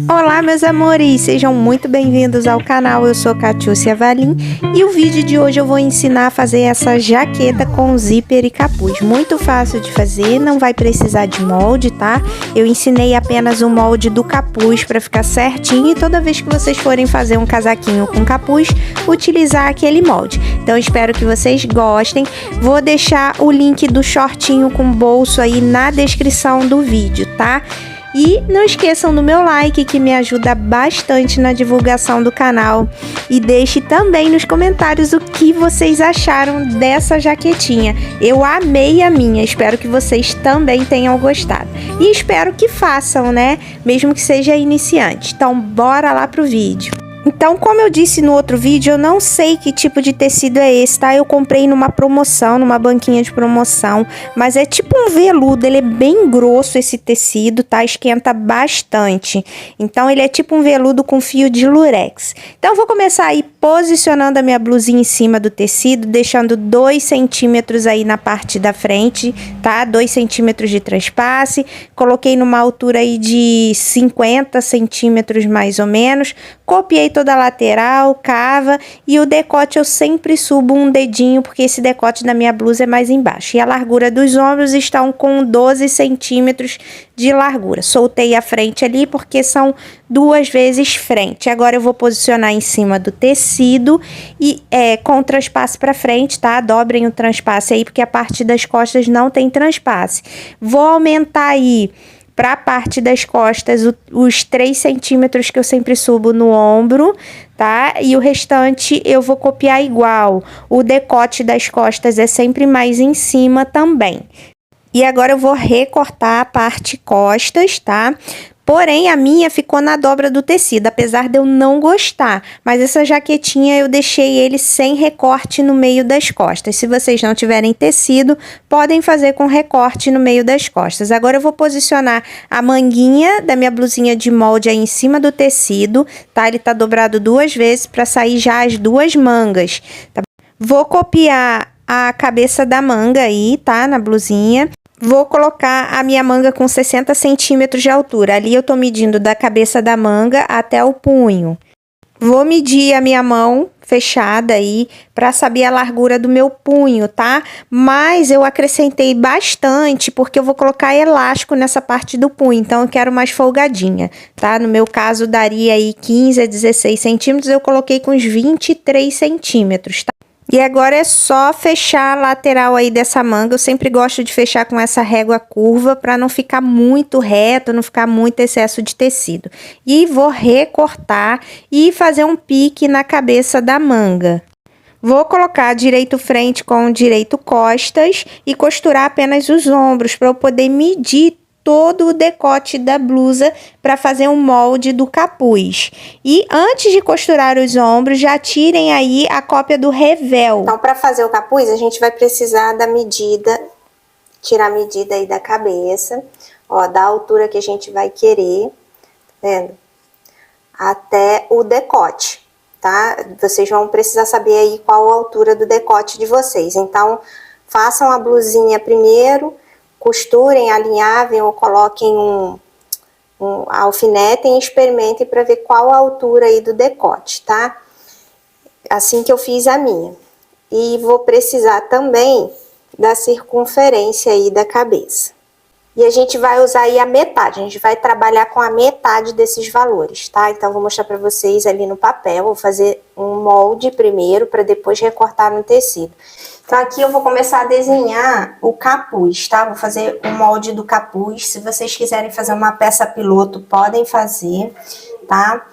Olá, meus amores, sejam muito bem-vindos ao canal. Eu sou Catiúcia Valim e o vídeo de hoje eu vou ensinar a fazer essa jaqueta com zíper e capuz. Muito fácil de fazer, não vai precisar de molde, tá? Eu ensinei apenas o molde do capuz para ficar certinho e toda vez que vocês forem fazer um casaquinho com capuz, utilizar aquele molde. Então espero que vocês gostem. Vou deixar o link do shortinho com bolso aí na descrição do vídeo, tá? E não esqueçam do meu like, que me ajuda bastante na divulgação do canal. E deixe também nos comentários o que vocês acharam dessa jaquetinha. Eu amei a minha, espero que vocês também tenham gostado. E espero que façam, né? Mesmo que seja iniciante. Então, bora lá pro vídeo. Então, como eu disse no outro vídeo, eu não sei que tipo de tecido é esse, tá? Eu comprei numa promoção, numa banquinha de promoção, mas é tipo um veludo, ele é bem grosso esse tecido, tá? Esquenta bastante. Então, ele é tipo um veludo com fio de lurex. Então, eu vou começar aí posicionando a minha blusinha em cima do tecido, deixando 2 centímetros aí na parte da frente, tá? 2 centímetros de transpasse. Coloquei numa altura aí de 50 centímetros mais ou menos. Copiei toda a lateral, cava, e o decote eu sempre subo um dedinho, porque esse decote da minha blusa é mais embaixo. E a largura dos ombros estão com 12 centímetros de largura. Soltei a frente ali, porque são 2 vezes frente. Agora eu vou posicionar em cima do tecido e com o transpasse para frente, tá? Dobrem o transpasse aí, porque a parte das costas não tem transpasse. Vou aumentar aí para a parte das costas, os 3 centímetros que eu sempre subo no ombro, tá? E o restante eu vou copiar igual. O decote das costas é sempre mais em cima também. E agora eu vou recortar a parte costas, tá? Porém, a minha ficou na dobra do tecido, apesar de eu não gostar. Mas essa jaquetinha eu deixei ele sem recorte no meio das costas. Se vocês não tiverem tecido, podem fazer com recorte no meio das costas. Agora eu vou posicionar a manguinha da minha blusinha de molde aí em cima do tecido, tá? Ele tá dobrado 2 vezes para sair já as 2 mangas, tá? Vou copiar a cabeça da manga aí, tá? Na blusinha. Vou colocar a minha manga com 60 centímetros de altura. Ali eu tô medindo da cabeça da manga até o punho. Vou medir a minha mão fechada aí para saber a largura do meu punho, tá? Mas eu acrescentei bastante porque eu vou colocar elástico nessa parte do punho, então eu quero mais folgadinha, tá? No meu caso daria aí 15 a 16 centímetros, eu coloquei com uns 23 centímetros, tá? E agora é só fechar a lateral aí dessa manga. Eu sempre gosto de fechar com essa régua curva para não ficar muito reto, não ficar muito excesso de tecido. E vou recortar e fazer um pique na cabeça da manga. Vou colocar direito frente com direito costas e costurar apenas os ombros para eu poder medir todo o decote da blusa para fazer um molde do capuz. E antes de costurar os ombros, já tirem aí a cópia do revel. Então, para fazer o capuz, a gente vai precisar da medida, tirar a medida aí da cabeça, ó, da altura que a gente vai querer, tá vendo? Até o decote, tá? Vocês vão precisar saber aí qual a altura do decote de vocês. Então, façam a blusinha primeiro, costurem, alinhavem ou coloquem um alfinetem e experimentem para ver qual a altura aí do decote, tá? Assim que eu fiz a minha. E vou precisar também da circunferência aí da cabeça. E a gente vai usar aí a metade, a gente vai trabalhar com a metade desses valores, tá? Então, vou mostrar para vocês ali no papel, vou fazer um molde primeiro para depois recortar no tecido. Então, aqui eu vou começar a desenhar o capuz, tá? Vou fazer o molde do capuz. Se vocês quiserem fazer uma peça piloto, podem fazer, tá?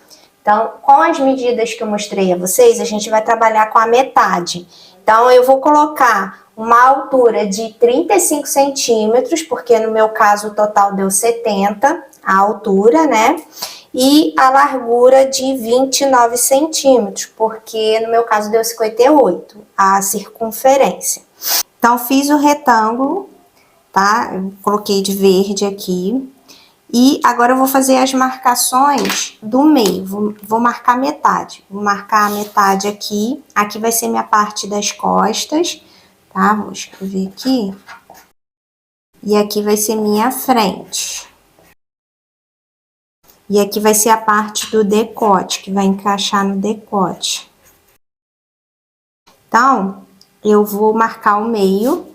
Então, com as medidas que eu mostrei a vocês, a gente vai trabalhar com a metade. Então, eu vou colocar uma altura de 35 centímetros, porque no meu caso o total deu 70, a altura, né? E a largura de 29 centímetros, porque no meu caso deu 58, a circunferência. Então, fiz o retângulo, tá? Eu coloquei de verde aqui. E agora eu vou fazer as marcações do meio, vou marcar metade. Vou marcar a metade aqui, aqui vai ser minha parte das costas, tá? Vou escrever aqui. E aqui vai ser minha frente. E aqui vai ser a parte do decote, que vai encaixar no decote. Então, eu vou marcar o meio,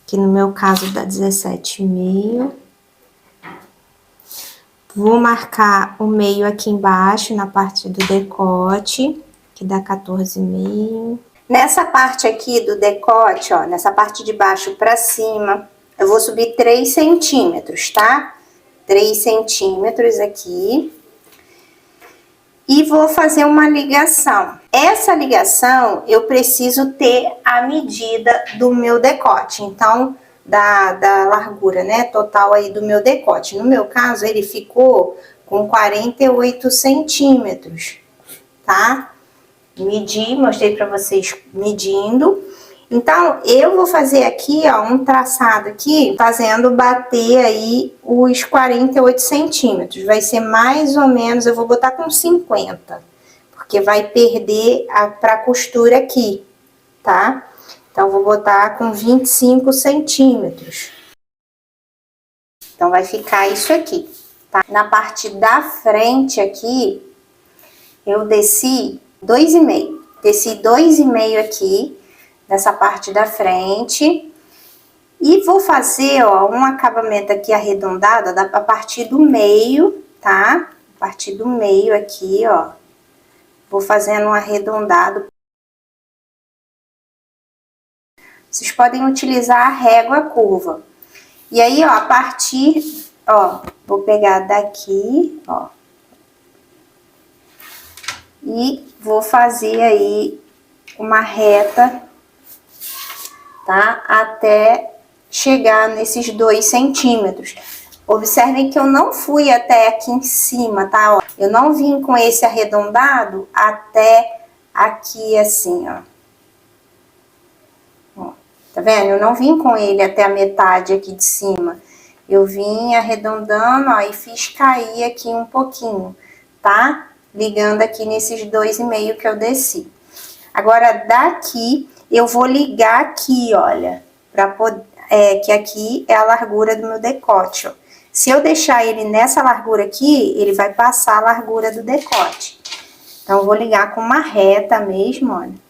que no meu caso dá 17,5. Vou marcar o meio aqui embaixo, na parte do decote, que dá 14,5. Nessa parte aqui do decote, ó, nessa parte de baixo pra cima, eu vou subir 3 centímetros, tá? 3 centímetros aqui. E vou fazer uma ligação. Essa ligação, eu preciso ter a medida do meu decote. Então, da largura, né, total aí do meu decote. No meu caso, ele ficou com 48 centímetros, tá? Medi, mostrei pra vocês medindo. Então, eu vou fazer aqui, ó, um traçado aqui, fazendo bater aí os 48 centímetros. Vai ser mais ou menos, eu vou botar com 50, porque vai perder pra costura aqui, tá? Então, vou botar com 25 centímetros. Então, vai ficar isso aqui, tá? Na parte da frente aqui, eu desci 2,5. Desci 2,5 aqui, nessa parte da frente. E vou fazer, ó, um acabamento aqui arredondado, a partir do meio, tá? A partir do meio aqui, ó. Vou fazendo um arredondado. Vocês podem utilizar a régua curva. E aí, ó, a partir, ó, vou pegar daqui, ó. E vou fazer aí uma reta, tá? Até chegar nesses 2 centímetros. Observem que eu não fui até aqui em cima, tá? Ó, eu não vim com esse arredondado até aqui assim, ó. Tá vendo? Eu não vim com ele até a metade aqui de cima. Eu vim arredondando, ó, e fiz cair aqui um pouquinho, tá? Ligando aqui nesses 2,5 que eu desci. Agora, daqui, eu vou ligar aqui, olha, pra poder, que aqui é a largura do meu decote, ó. Se eu deixar ele nessa largura aqui, ele vai passar a largura do decote. Então, eu vou ligar com uma reta mesmo, olha.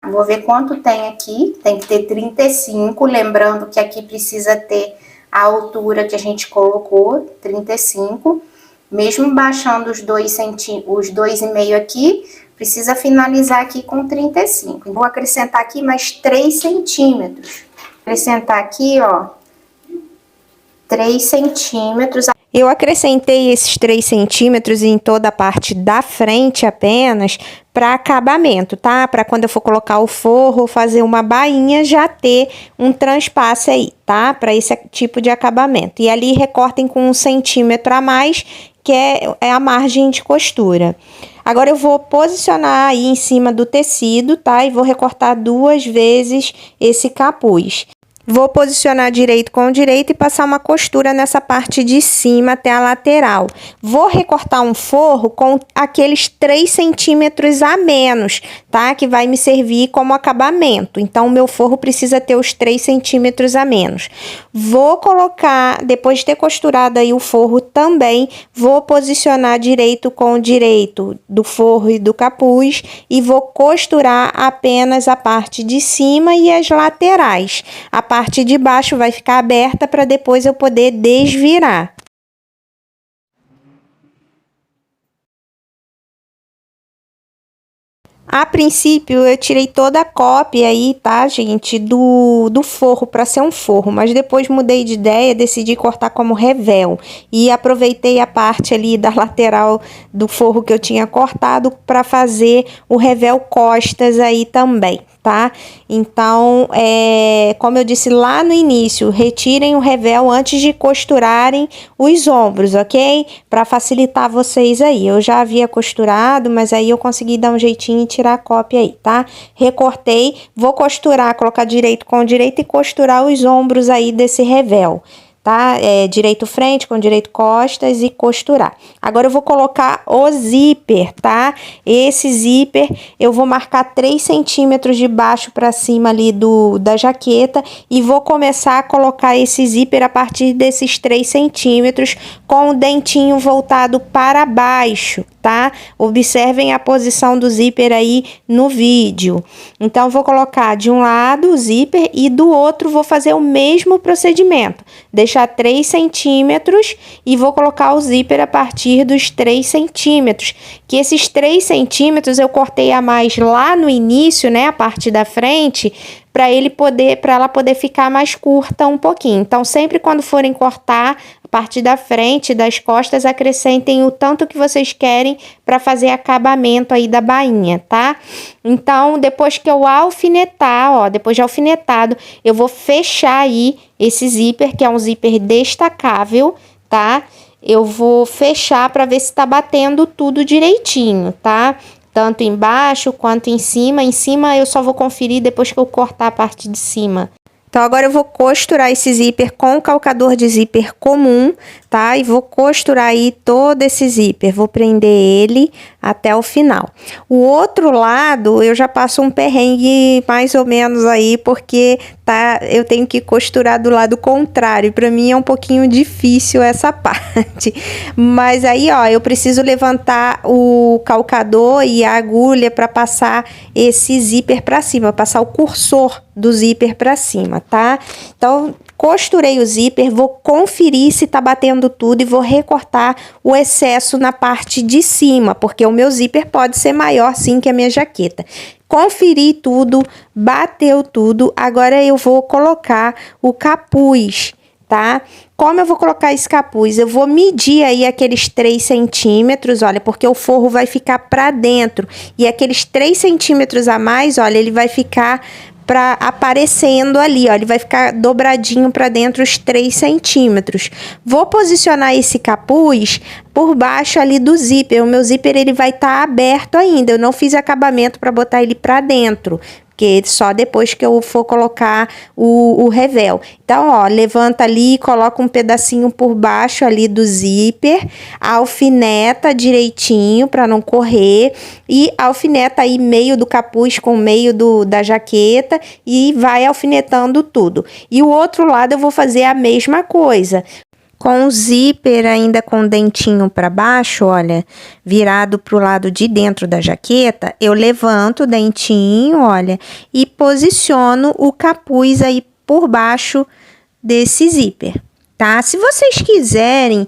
Vou ver quanto tem aqui, tem que ter 35, lembrando que aqui precisa ter a altura que a gente colocou, 35. Mesmo baixando os 2,5 aqui, precisa finalizar aqui com 35. Vou acrescentar aqui mais 3 centímetros. Acrescentar aqui, ó, 3 centímetros. Eu acrescentei esses 3 centímetros em toda a parte da frente apenas para acabamento, tá? Para quando eu for colocar o forro, fazer uma bainha, já ter um transpasse aí, tá? Para esse tipo de acabamento. E ali recortem com 1 centímetro a mais, que é a margem de costura. Agora eu vou posicionar aí em cima do tecido, tá? E vou recortar 2 vezes esse capuz. Vou posicionar direito com direito e passar uma costura nessa parte de cima até a lateral. Vou recortar um forro com aqueles 3 centímetros a menos, tá? Que vai me servir como acabamento. Então, o meu forro precisa ter os 3 centímetros a menos. Vou colocar, depois de ter costurado aí o forro também, vou posicionar direito com direito do forro e do capuz e vou costurar apenas a parte de cima e as laterais. A parte de baixo vai ficar aberta para depois eu poder desvirar. A princípio, eu tirei toda a cópia aí, tá, gente, do forro para ser um forro, mas depois mudei de ideia, decidi cortar como revel e aproveitei a parte ali da lateral do forro que eu tinha cortado para fazer o revel costas aí também, tá? Então, como eu disse lá no início, retirem o revel antes de costurarem os ombros, ok? Para facilitar vocês aí. Eu já havia costurado, mas aí eu consegui dar um jeitinho e tirar a cópia aí, tá? Recortei, vou costurar, colocar direito com direito e costurar os ombros aí desse revel, tá? Direito frente com direito costas e costurar. Agora eu vou colocar o zíper, tá? Esse zíper eu vou marcar 3 centímetros de baixo para cima ali da jaqueta e vou começar a colocar esse zíper a partir desses 3 centímetros com o dentinho voltado para baixo, tá? Observem a posição do zíper aí no vídeo. Então, vou colocar de um lado o zíper e do outro vou fazer o mesmo procedimento. Deixar 3 centímetros e vou colocar o zíper a partir dos 3 centímetros. Que esses 3 centímetros eu cortei a mais lá no início, né? A parte da frente, para ela poder ficar mais curta um pouquinho. Então, sempre quando forem cortar a parte da frente, das costas, acrescentem o tanto que vocês querem para fazer acabamento aí da bainha, tá? Então, depois que eu alfinetar, ó, depois de alfinetado, eu vou fechar aí esse zíper, que é um zíper destacável, tá? Eu vou fechar para ver se tá batendo tudo direitinho, tá? Tanto embaixo quanto em cima. Em cima eu só vou conferir depois que eu cortar a parte de cima. Então, agora eu vou costurar esse zíper com o calcador de zíper comum, tá? E vou costurar aí todo esse zíper. Vou prender ele até o final. O outro lado, eu já passo um perrengue mais ou menos aí, porque eu tenho que costurar do lado contrário. Para mim é um pouquinho difícil essa parte. Mas aí, ó, eu preciso levantar o calcador e a agulha para passar esse zíper para cima, passar o cursor do zíper para cima, tá? Então, costurei o zíper, vou conferir se tá batendo tudo e vou recortar o excesso na parte de cima, porque o meu zíper pode ser maior sim que a minha jaqueta. Conferi tudo, bateu tudo, agora eu vou colocar o capuz, tá? Como eu vou colocar esse capuz? Eu vou medir aí aqueles 3 centímetros, olha, porque o forro vai ficar para dentro. E aqueles 3 centímetros a mais, olha, ele vai ficar aparecendo ali, ó, ele vai ficar dobradinho para dentro os 3 centímetros. Vou posicionar esse capuz por baixo ali do zíper. O meu zíper ele vai estar aberto ainda, eu não fiz acabamento para botar ele para dentro, porque só depois que eu for colocar o revel. Então, ó, levanta ali, coloca um pedacinho por baixo ali do zíper, alfineta direitinho para não correr e alfineta aí meio do capuz com meio da jaqueta e vai alfinetando tudo. E o outro lado eu vou fazer a mesma coisa. Com o zíper ainda com o dentinho para baixo, olha, virado pro lado de dentro da jaqueta, eu levanto o dentinho, olha, e posiciono o capuz aí por baixo desse zíper, tá? Se vocês quiserem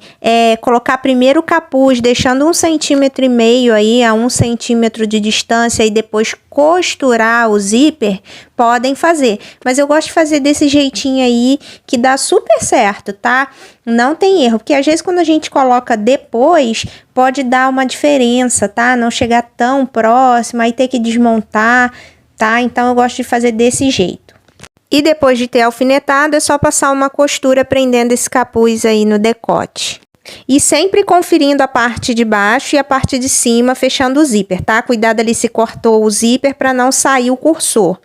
colocar primeiro o capuz, deixando 1,5 centímetro aí a 1 centímetro de distância e depois costurar o zíper, podem fazer. Mas eu gosto de fazer desse jeitinho aí que dá super certo, tá? Não tem erro, porque às vezes quando a gente coloca depois, pode dar uma diferença, tá? Não chegar tão próximo, aí ter que desmontar, tá? Então eu gosto de fazer desse jeito. E depois de ter alfinetado, é só passar uma costura prendendo esse capuz aí no decote. E sempre conferindo a parte de baixo e a parte de cima, fechando o zíper, tá? Cuidado ali se cortou o zíper para não sair o cursor.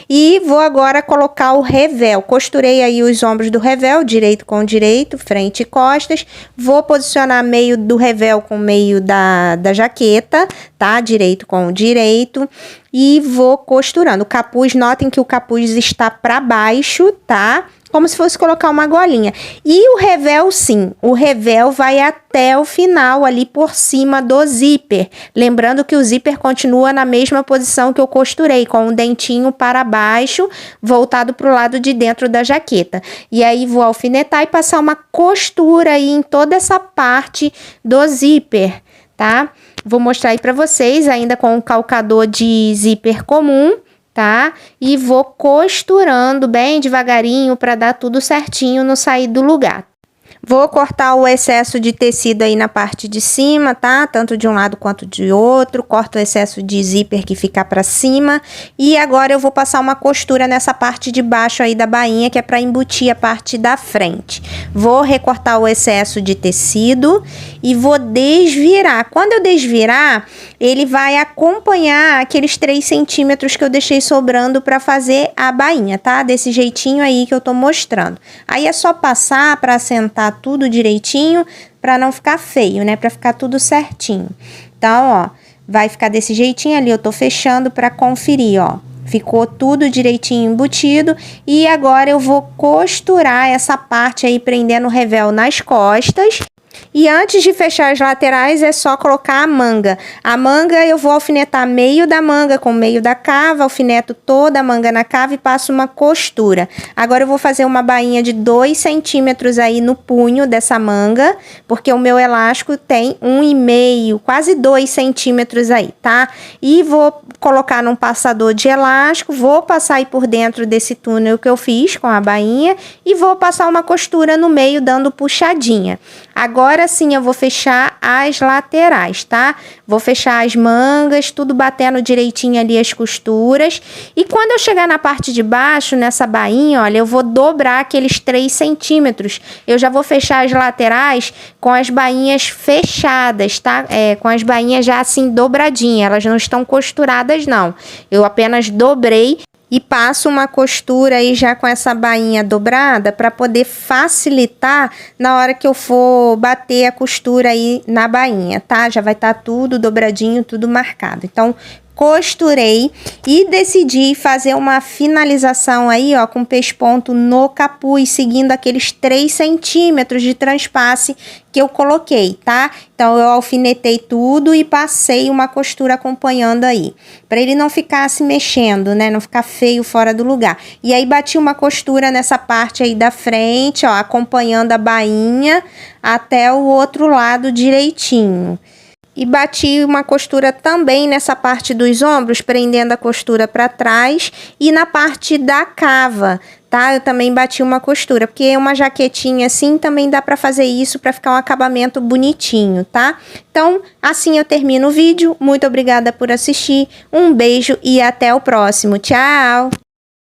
E vou agora colocar o revel. Costurei aí os ombros do revel, direito com direito, frente e costas. Vou posicionar meio do revel com meio da jaqueta, tá? Direito com direito. E vou costurando. O capuz, notem que o capuz está para baixo, tá? Como se fosse colocar uma golinha. E o revel, sim, o revel vai até o final ali por cima do zíper. Lembrando que o zíper continua na mesma posição que eu costurei, com o dentinho para baixo, voltado para o lado de dentro da jaqueta. E aí vou alfinetar e passar uma costura aí em toda essa parte do zíper, tá? Vou mostrar aí para vocês, ainda com o calcador de zíper comum, tá? E vou costurando bem devagarinho para dar tudo certinho, não sair do lugar. Vou cortar o excesso de tecido aí na parte de cima, tá? Tanto de um lado quanto de outro. Corto o excesso de zíper que fica para cima. E agora eu vou passar uma costura nessa parte de baixo aí da bainha, que é para embutir a parte da frente. Vou recortar o excesso de tecido e vou desvirar. Quando eu desvirar, ele vai acompanhar aqueles 3 centímetros que eu deixei sobrando para fazer a bainha, tá? Desse jeitinho aí que eu tô mostrando. Aí é só passar para assentar tudo direitinho, para não ficar feio, né? Para ficar tudo certinho. Então, ó, vai ficar desse jeitinho ali, eu tô fechando para conferir, ó. Ficou tudo direitinho embutido e agora eu vou costurar essa parte aí prendendo o revel nas costas. E antes de fechar as laterais é só colocar a manga. A manga eu vou alfinetar meio da manga com meio da cava, alfineto toda a manga na cava e passo uma costura. Agora eu vou fazer uma bainha de 2 centímetros aí no punho dessa manga, porque o meu elástico tem 1,5, quase 2 centímetros aí, tá? E vou colocar num passador de elástico, vou passar aí por dentro desse túnel que eu fiz com a bainha e vou passar uma costura no meio dando puxadinha. Agora sim eu vou fechar as laterais, tá? Vou fechar as mangas, tudo batendo direitinho ali as costuras. E quando eu chegar na parte de baixo, nessa bainha, olha, eu vou dobrar aqueles 3 centímetros. Eu já vou fechar as laterais com as bainhas fechadas, tá? Com as bainhas já assim dobradinhas, elas não estão costuradas não. Eu apenas dobrei e passo uma costura aí já com essa bainha dobrada para poder facilitar na hora que eu for bater a costura aí na bainha, tá? Já vai estar tudo dobradinho, tudo marcado. Então, costurei e decidi fazer uma finalização aí, ó, com pesponto no capuz, seguindo aqueles 3 centímetros de transpasse que eu coloquei, tá? Então, eu alfinetei tudo e passei uma costura acompanhando aí, para ele não ficar se mexendo, né? Não ficar feio fora do lugar. E aí, bati uma costura nessa parte aí da frente, ó, acompanhando a bainha até o outro lado direitinho. E bati uma costura também nessa parte dos ombros, prendendo a costura para trás e na parte da cava, tá? Eu também bati uma costura, porque uma jaquetinha assim também dá para fazer isso para ficar um acabamento bonitinho, tá? Então, assim eu termino o vídeo. Muito obrigada por assistir. Um beijo e até o próximo. Tchau!